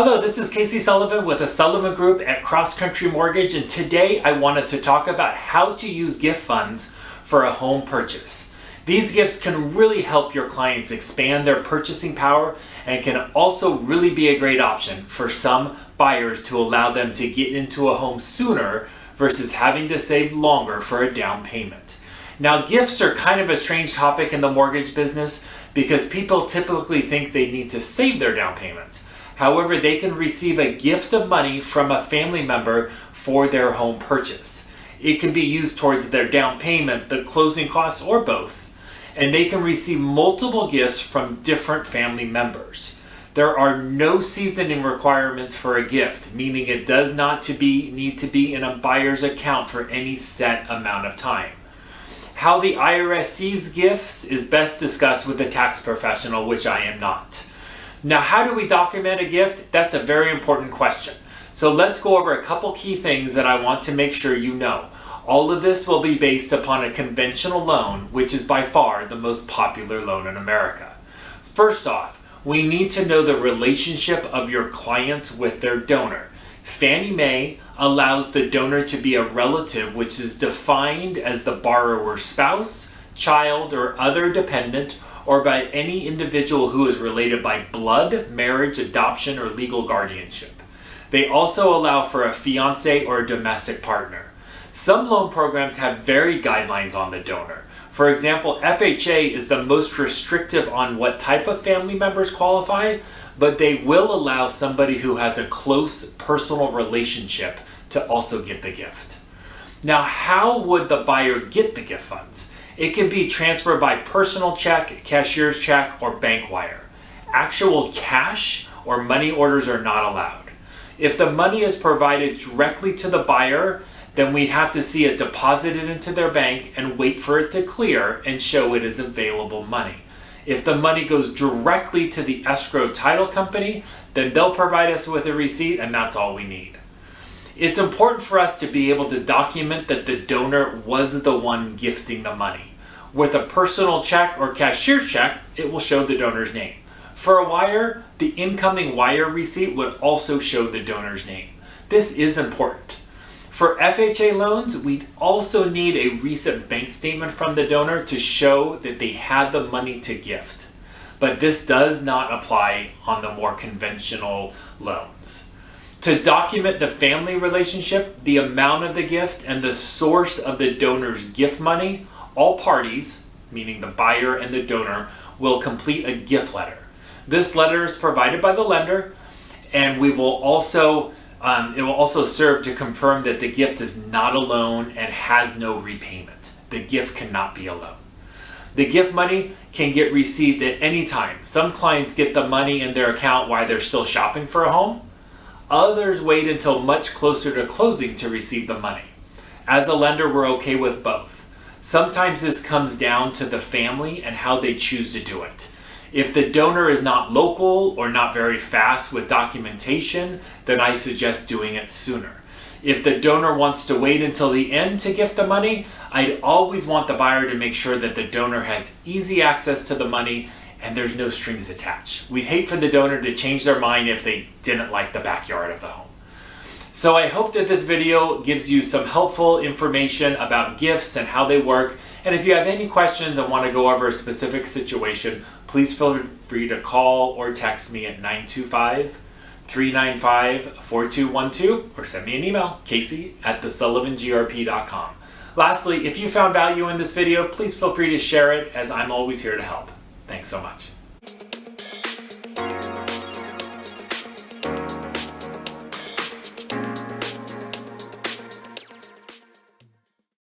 Hello, this is Casey Sullivan with the Sullivan Group at CrossCountry Mortgage, and today I wanted to talk about how to use gift funds for a home purchase. These gifts can really help your clients expand their purchasing power and can also really be a great option for some buyers to allow them to get into a home sooner versus having to save longer for a down payment. Now, gifts are kind of a strange topic in the mortgage business because people typically think they need to save their down payments. However, they can receive a gift of money from a family member for their home purchase. It can be used towards their down payment, the closing costs, or both. And they can receive multiple gifts from different family members. There are no seasoning requirements for a gift, meaning it does not need to be in a buyer's account for any set amount of time. How the IRS sees gifts is best discussed with a tax professional, which I am not. Now, how do we document a gift? That's a very important question. So let's go over a couple key things that I want to make sure you know. All of this will be based upon a conventional loan, which is by far the most popular loan in America. First off, we need to know the relationship of your clients with their donor. Fannie Mae allows the donor to be a relative, which is defined as the borrower's spouse, child, or other dependent, or by any individual who is related by blood, marriage, adoption, or legal guardianship. They also allow for a fiancé or a domestic partner. Some loan programs have varied guidelines on the donor. For example, FHA is the most restrictive on what type of family members qualify, but they will allow somebody who has a close personal relationship to also give the gift. Now, how would the buyer get the gift funds? It can be transferred by personal check, cashier's check, or bank wire. Actual cash or money orders are not allowed. If the money is provided directly to the buyer, then we have to see it deposited into their bank and wait for it to clear and show it as available money. If the money goes directly to the escrow title company, then they'll provide us with a receipt, and that's all we need. It's important for us to be able to document that the donor was the one gifting the money. With a personal check or cashier's check, it will show the donor's name. For a wire, the incoming wire receipt would also show the donor's name. This is important. For FHA loans, we'd also need a recent bank statement from the donor to show that they had the money to gift. But this does not apply on the more conventional loans. To document the family relationship, the amount of the gift, and the source of the donor's gift money, all parties, meaning the buyer and the donor, will complete a gift letter. This letter is provided by the lender, and it will also serve to confirm that the gift is not a loan and has no repayment. The gift cannot be a loan. The gift money can get received at any time. Some clients get the money in their account while they're still shopping for a home. Others wait until much closer to closing to receive the money. As a lender, we're okay with both. Sometimes this comes down to the family and how they choose to do it. If the donor is not local or not very fast with documentation, then I suggest doing it sooner. If the donor wants to wait until the end to gift the money, I'd always want the buyer to make sure that the donor has easy access to the money and there's no strings attached. We'd hate for the donor to change their mind if they didn't like the backyard of the home. So I hope that this video gives you some helpful information about gifts and how they work. And if you have any questions and want to go over a specific situation, please feel free to call or text me at 925-395-4212 or send me an email, casey@thesullivangrp.com. Lastly, if you found value in this video, please feel free to share it, as I'm always here to help. Thanks so much.